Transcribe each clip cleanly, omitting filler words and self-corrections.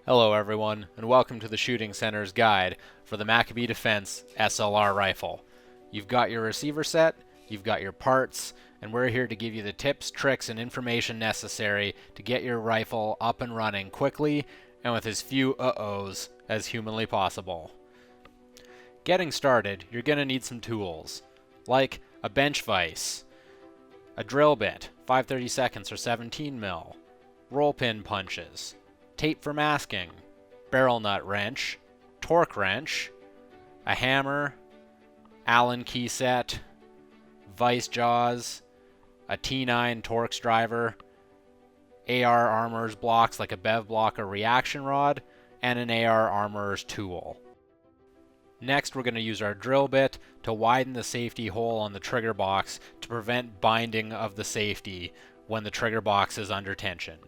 Hello everyone, and welcome to the Shooting Center's guide for the Maccabee Defense SLR rifle. You've got your receiver set, you've got your parts, and we're here to give you the tips, tricks, and information necessary to get your rifle up and running quickly and with as few uh-ohs as humanly possible. Getting started, you're going to need some tools, like a bench vise, a drill bit, 5/32 or 17 mil, roll pin punches, tape for masking, barrel nut wrench, torque wrench, a hammer, Allen key set, vice jaws, a T9 Torx driver, AR armorer's blocks like a bev block or reaction rod, and an AR armorer's tool. Next, we're going to use our drill bit to widen the safety hole on the trigger box to prevent binding of the safety when the trigger box is under tension.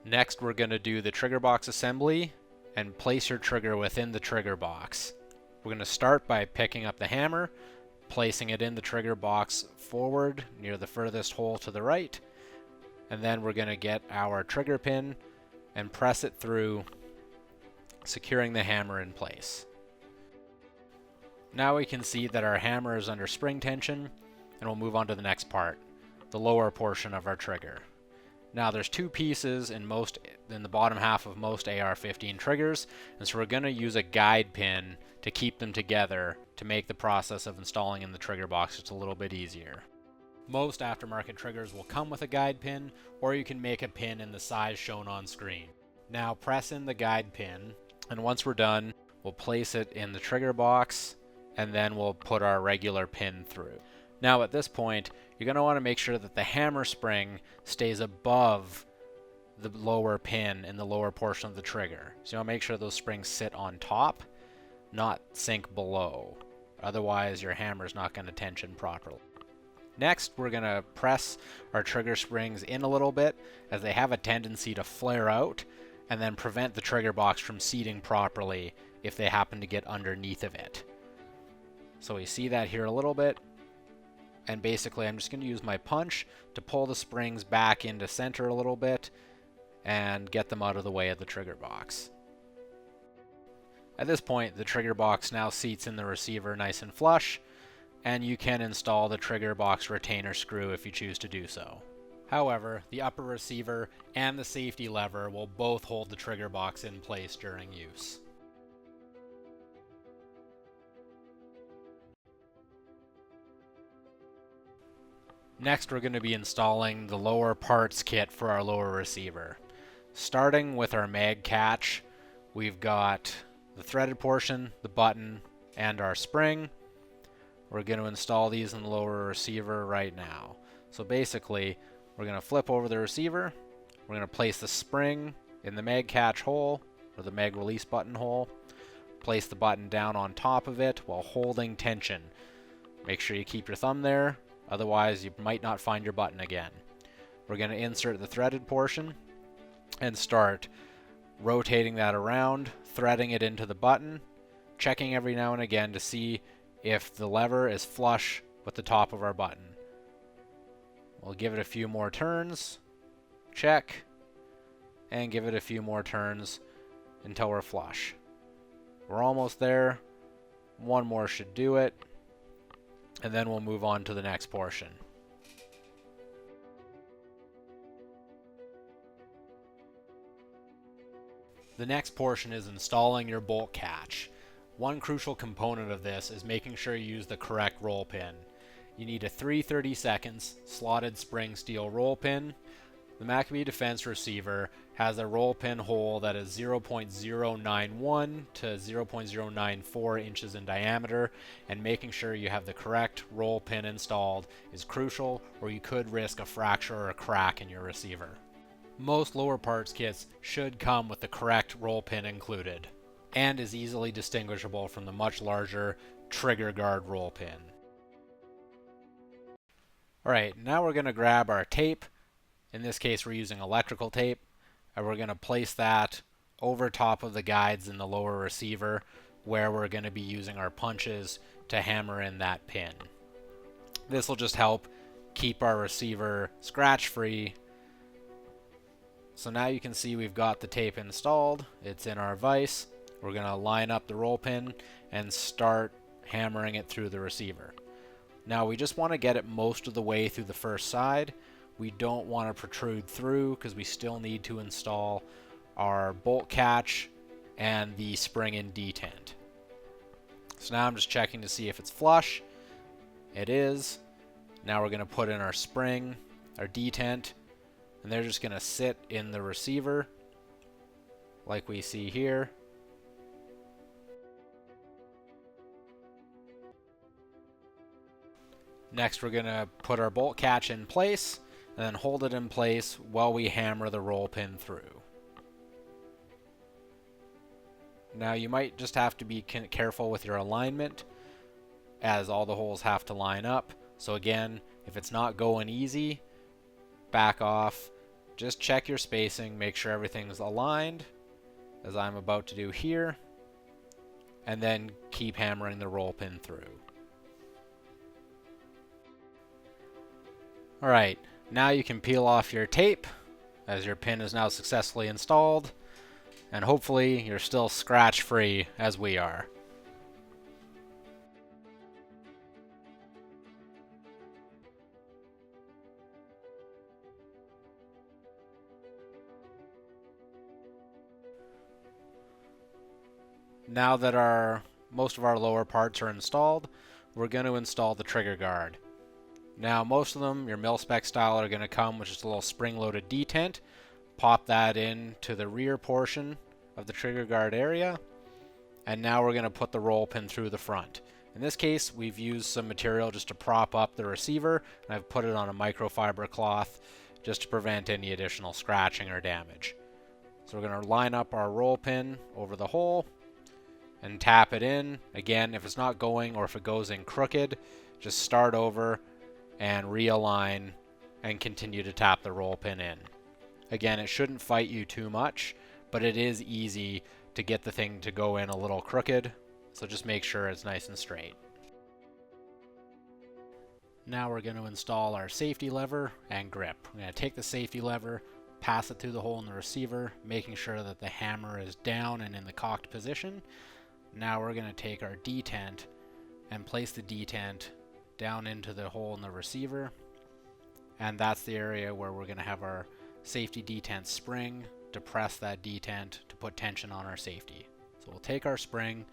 Next, we're going to do the trigger box assembly and place your trigger within the trigger box. We're going to start by picking up the hammer, placing it in the trigger box forward near the furthest hole to the right, and then we're going to get our trigger pin and press it through, securing the hammer in place. Now we can see that our hammer is under spring tension, and we'll move on to the next part, the lower portion of our trigger. Now there's two pieces in the bottom half of most AR-15 triggers, and so we're going to use a guide pin to keep them together to make the process of installing in the trigger box just a little bit easier. Most aftermarket triggers will come with a guide pin, or you can make a pin in the size shown on screen. Now press in the guide pin, and once we're done, we'll place it in the trigger box, and then we'll put our regular pin through. Now at this point, you're going to want to make sure that the hammer spring stays above the lower pin in the lower portion of the trigger. So you want to make sure those springs sit on top, not sink below. Otherwise, your hammer is not going to tension properly. Next, we're going to press our trigger springs in a little bit, as they have a tendency to flare out and then prevent the trigger box from seating properly if they happen to get underneath of it. So we see that here a little bit. And basically I'm just going to use my punch to pull the springs back into center a little bit and get them out of the way of the trigger box. At this point, the trigger box now seats in the receiver nice and flush, and you can install the trigger box retainer screw if you choose to do so. However, the upper receiver and the safety lever will both hold the trigger box in place during use. Next, we're going to be installing the lower parts kit for our lower receiver. Starting with our mag catch, we've got the threaded portion, the button, and our spring. We're going to install these in the lower receiver right now. So basically, we're going to flip over the receiver, we're going to place the spring in the mag catch hole, or the mag release button hole, place the button down on top of it while holding tension. Make sure you keep your thumb there. Otherwise, you might not find your button again. We're going to insert the threaded portion and start rotating that around, threading it into the button, checking every now and again to see if the lever is flush with the top of our button. We'll give it a few more turns, check, and give it a few more turns until we're flush. We're almost there. One more should do it. And then we'll move on to the next portion. The next portion is installing your bolt catch. One crucial component of this is making sure you use the correct roll pin. You need a 3/32 slotted spring steel roll pin. The Maccabee Defense receiver has a roll pin hole that is 0.091 to 0.094 inches in diameter, and making sure you have the correct roll pin installed is crucial, or you could risk a fracture or a crack in your receiver. Most lower parts kits should come with the correct roll pin included, and is easily distinguishable from the much larger trigger guard roll pin. Alright, now we're going to grab our tape. In this case, we're using electrical tape, and we're going to place that over top of the guides in the lower receiver where we're going to be using our punches to hammer in that pin. This will just help keep our receiver scratch free. So now you can see we've got the tape installed. It's in our vise. We're going to line up the roll pin and start hammering it through the receiver. Now we just want to get it most of the way through the first side. We don't want to protrude through because we still need to install our bolt catch and the spring and detent. So now I'm just checking to see if it's flush. It is. Now we're going to put in our spring, our detent, and they're just going to sit in the receiver like we see here. Next we're going to put our bolt catch in place and then hold it in place while we hammer the roll pin through. Now you might just have to be careful with your alignment as all the holes have to line up. So again, if it's not going easy, back off. Just check your spacing, make sure everything's aligned, as I'm about to do here, and then keep hammering the roll pin through. Alright, now you can peel off your tape, as your pin is now successfully installed, and hopefully you're still scratch free as we are. Now that most of our lower parts are installed, we're going to install the trigger guard. Now most of them, your mil-spec style, are going to come with just a little spring-loaded detent. Pop that into the rear portion of the trigger guard area, and now we're going to put the roll pin through the front. In this case, we've used some material just to prop up the receiver, and I've put it on a microfiber cloth just to prevent any additional scratching or damage. So we're going to line up our roll pin over the hole and tap it in. Again, if it's not going or if it goes in crooked, just start over and realign and continue to tap the roll pin in. Again, it shouldn't fight you too much, but it is easy to get the thing to go in a little crooked, so just make sure it's nice and straight. Now we're going to install our safety lever and grip. We're going to take the safety lever, pass it through the hole in the receiver, making sure that the hammer is down and in the cocked position. Now we're going to take our detent and place the detent down into the hole in the receiver, and that's the area where we're going to have our safety detent spring to press that detent to put tension on our safety. So we'll take our spring,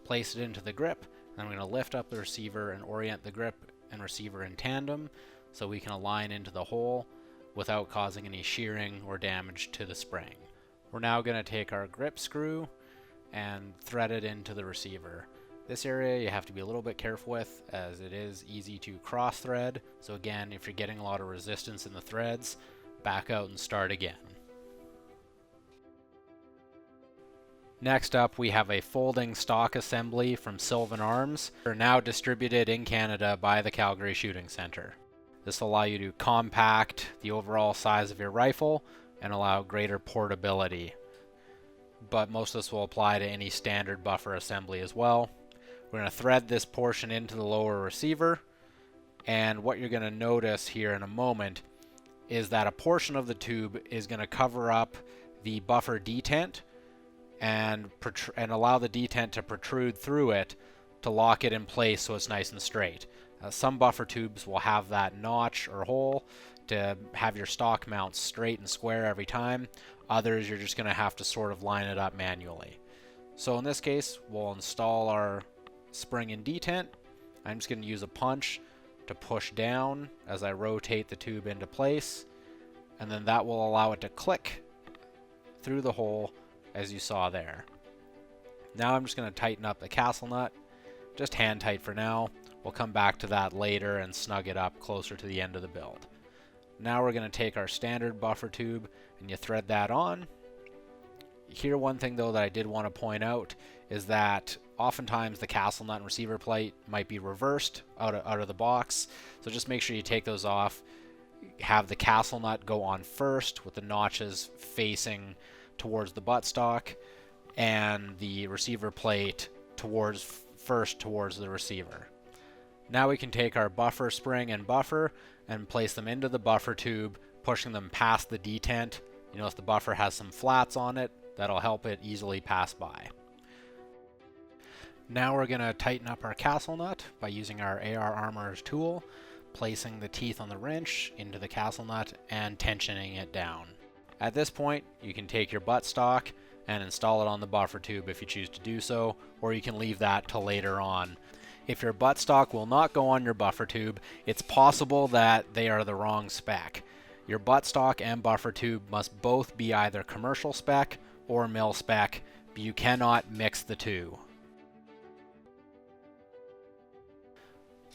place it into the grip, and we're going to lift up the receiver and orient the grip and receiver in tandem so we can align into the hole without causing any shearing or damage to the spring. We're now going to take our grip screw and thread it into the receiver. This area you have to be a little bit careful with, as it is easy to cross thread. So again, if you're getting a lot of resistance in the threads, back out and start again. Next up, we have a folding stock assembly from Sylvan Arms. They're now distributed in Canada by the Calgary Shooting Centre. This will allow you to compact the overall size of your rifle and allow greater portability. But most of this will apply to any standard buffer assembly as well. We're going to thread this portion into the lower receiver, and what you're going to notice here in a moment is that a portion of the tube is going to cover up the buffer detent and allow the detent to protrude through it to lock it in place so it's nice and straight. Some buffer tubes will have that notch or hole to have your stock mount straight and square every time. Others, you're just going to have to sort of line it up manually. So in this case, we'll install our spring and detent. I'm just going to use a punch to push down as I rotate the tube into place, and then that will allow it to click through the hole as you saw there. Now I'm just going to tighten up the castle nut, just hand tight for now. We'll come back to that later and snug it up closer to the end of the build. Now we're going to take our standard buffer tube and you thread that on. Here, one thing though that I did want to point out is that oftentimes the castle nut and receiver plate might be reversed out of the box, so just make sure you take those off. Have the castle nut go on first with the notches facing towards the buttstock, and the receiver plate towards the receiver. Now we can take our buffer spring and buffer and place them into the buffer tube, pushing them past the detent. You notice the buffer has some flats on it that'll help it easily pass by. Now we're going to tighten up our castle nut by using our AR Armorer's tool, placing the teeth on the wrench into the castle nut and tensioning it down. At this point, you can take your buttstock and install it on the buffer tube if you choose to do so, or you can leave that till later on. If your buttstock will not go on your buffer tube, it's possible that they are the wrong spec. Your buttstock and buffer tube must both be either commercial spec or mil spec, but you cannot mix the two.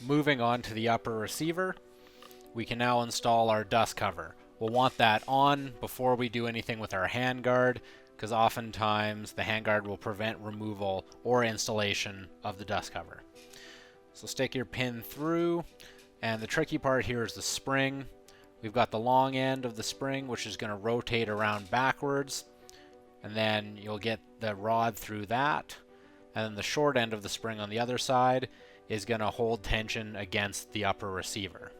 Moving on to the upper receiver, we can now install our dust cover. We'll want that on before we do anything with our handguard, because oftentimes the handguard will prevent removal or installation of the dust cover. So stick your pin through, and the tricky part here is the spring. We've got the long end of the spring, which is going to rotate around backwards, and then you'll get the rod through that, and then the short end of the spring on the other side is going to hold tension against the upper receiver.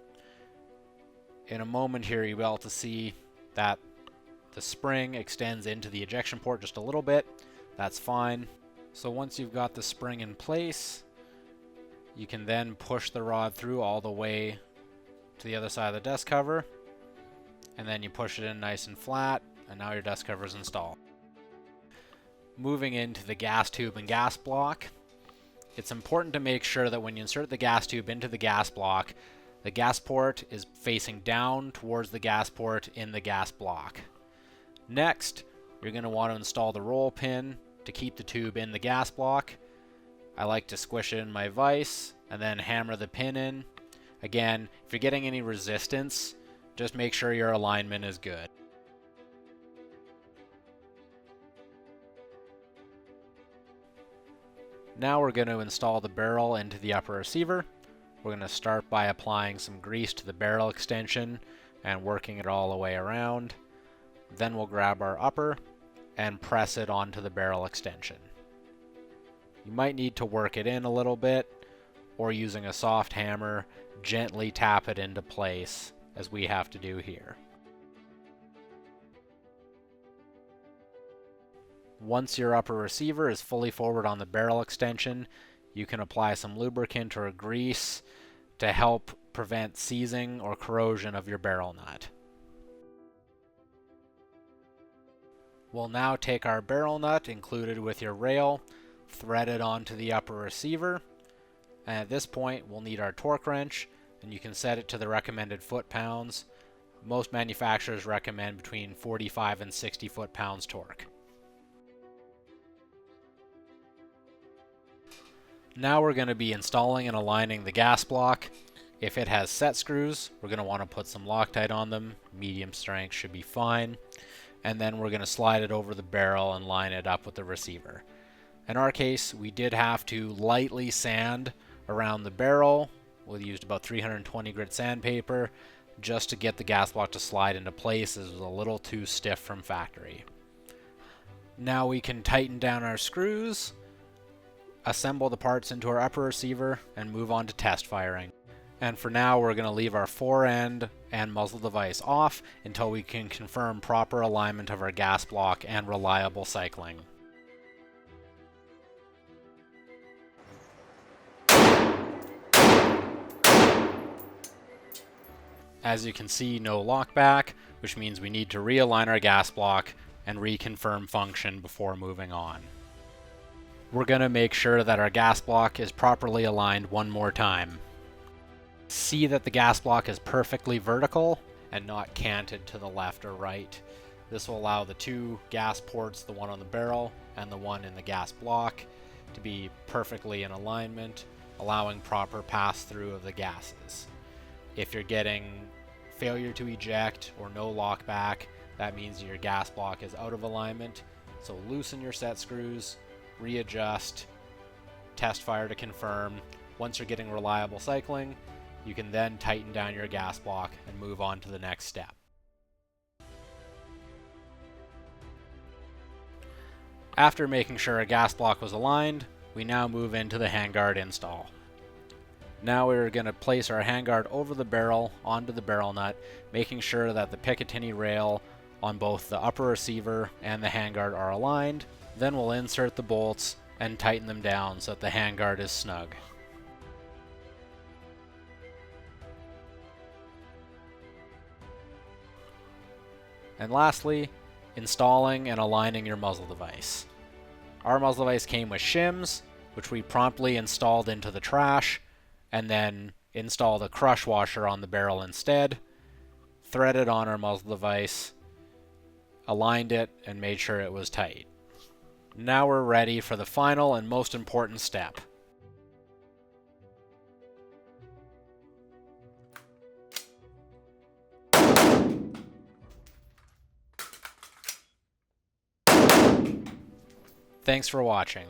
In a moment here, you'll be able to see that the spring extends into the ejection port just a little bit. That's fine. So once you've got the spring in place, you can then push the rod through all the way to the other side of the dust cover, and then you push it in nice and flat, and now your dust cover is installed. Moving into the gas tube and gas block, it's important to make sure that when you insert the gas tube into the gas block, the gas port is facing down towards the gas port in the gas block. Next, you're going to want to install the roll pin to keep the tube in the gas block. I like to squish it in my vise and then hammer the pin in. Again, if you're getting any resistance, just make sure your alignment is good. Now we're going to install the barrel into the upper receiver. We're going to start by applying some grease to the barrel extension and working it all the way around. Then we'll grab our upper and press it onto the barrel extension. You might need to work it in a little bit, or using a soft hammer, gently tap it into place, as we have to do here. Once your upper receiver is fully forward on the barrel extension, you can apply some lubricant or grease to help prevent seizing or corrosion of your barrel nut. We'll now take our barrel nut included with your rail, thread it onto the upper receiver, and at this point we'll need our torque wrench, and you can set it to the recommended foot-pounds. Most manufacturers recommend between 45 and 60 foot-pounds torque. Now we're going to be installing and aligning the gas block. If it has set screws, we're going to want to put some Loctite on them. Medium strength should be fine. And then we're going to slide it over the barrel and line it up with the receiver. In our case, we did have to lightly sand around the barrel. We used about 320 grit sandpaper just to get the gas block to slide into place, as it was a little too stiff from factory. Now we can tighten down our screws, assemble the parts into our upper receiver, and move on to test firing. And for now, we're going to leave our fore-end and muzzle device off until we can confirm proper alignment of our gas block and reliable cycling. As you can see, no lockback, which means we need to realign our gas block and reconfirm function before moving on. We're going to make sure that our gas block is properly aligned one more time. See that the gas block is perfectly vertical and not canted to the left or right. This will allow the two gas ports, the one on the barrel and the one in the gas block, to be perfectly in alignment, allowing proper pass-through of the gases. If you're getting failure to eject or no lockback, that means your gas block is out of alignment. So loosen your set screws, readjust, test fire to confirm. Once you're getting reliable cycling, you can then tighten down your gas block and move on to the next step. After making sure our gas block was aligned, we now move into the handguard install. Now we're going to place our handguard over the barrel onto the barrel nut, making sure that the Picatinny rail on both the upper receiver and the handguard are aligned. Then we'll insert the bolts and tighten them down so that the handguard is snug. And lastly, installing and aligning your muzzle device. Our muzzle device came with shims, which we promptly installed into the trash, and then installed a crush washer on the barrel instead, threaded on our muzzle device, aligned it, and made sure it was tight. Now we're ready for the final and most important step. Thanks for watching.